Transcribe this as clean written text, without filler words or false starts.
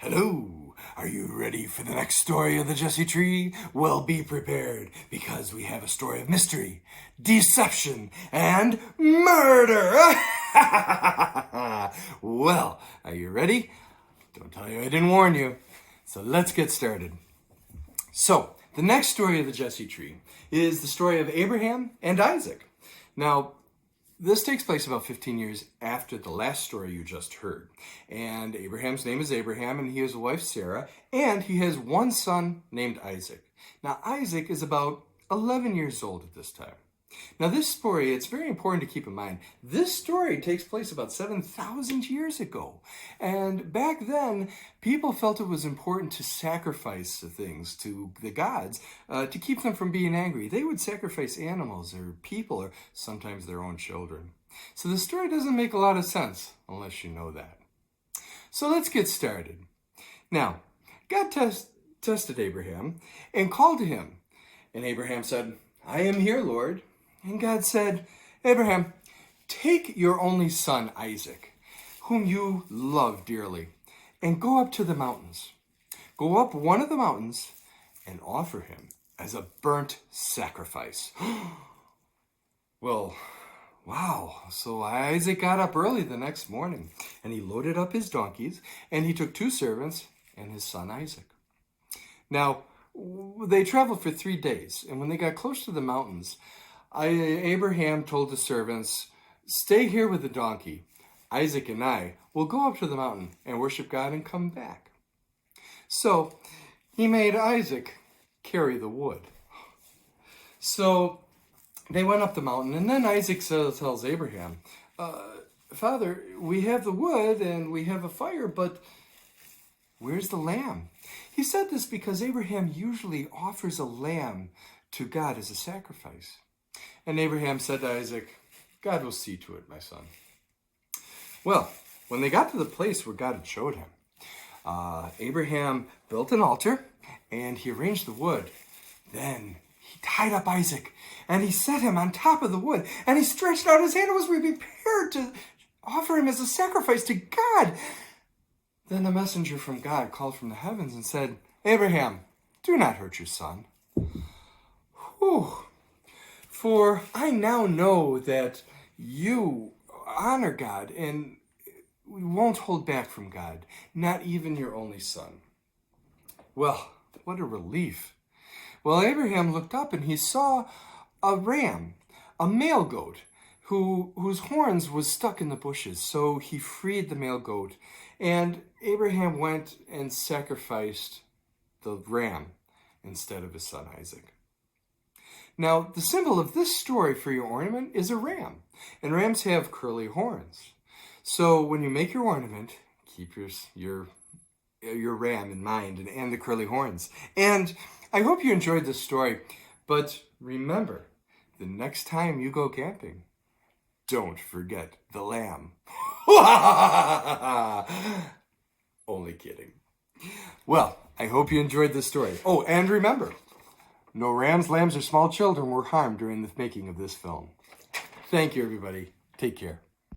Hello, are you ready for the next story of the Jesse Tree? Well, be prepared, because we have a story of mystery, deception, and murder! Well, are you ready? Don't tell you I didn't warn you. So let's get started. So, the next story of the Jesse Tree is the story of Abraham and Isaac. Now, this takes place about 15 years after the last story you just heard. And Abraham's name is Abraham, and he has a wife, Sarah, and he has one son named Isaac. Now, Isaac is about 11 years old at this time. Now, this story, it's very important to keep in mind, this story takes place about 7,000 years ago. And back then, people felt it was important to sacrifice things to the gods to keep them from being angry. They would sacrifice animals or people or sometimes their own children. So the story doesn't make a lot of sense unless you know that. So let's get started. Now, God tested Abraham and called to him. And Abraham said, "I am here, Lord." And God said, "Abraham, take your only son, Isaac, whom you love dearly, and go up to the mountains. Go up one of the mountains and offer him as a burnt sacrifice." Well, wow. So Isaac got up early the next morning, and he loaded up his donkeys, and he took 2 servants and his son Isaac. Now, they traveled for 3 days, and when they got close to the mountains, Abraham told the servants, "Stay here with the donkey. Isaac and I will go up to the mountain and worship God and come back." So he made Isaac carry the wood. So they went up the mountain, and then Isaac tells Abraham, "Father, we have the wood and we have a fire, but where's the lamb?" He said this because Abraham usually offers a lamb to God as a sacrifice. And Abraham said to Isaac, "God will see to it, my son." Well, when they got to the place where God had showed him, Abraham built an altar and he arranged the wood. Then he tied up Isaac and he set him on top of the wood, and he stretched out his hand and was prepared to offer him as a sacrifice to God. Then a messenger from God called from the heavens and said, "Abraham, do not hurt your son. Whew. For I now know that you honor God and won't hold back from God, not even your only son." Well, what a relief. Well, Abraham looked up and he saw a ram, a male goat, whose horns was stuck in the bushes. So he freed the male goat, and Abraham went and sacrificed the ram instead of his son Isaac. Now, the symbol of this story for your ornament is a ram, and rams have curly horns. So when you make your ornament, keep your ram in mind and the curly horns. And I hope you enjoyed this story, but remember, the next time you go camping, don't forget the lamb. Only kidding. Well, I hope you enjoyed this story. Oh, and remember, no rams, lambs, or small children were harmed during the making of this film. Thank you, everybody. Take care.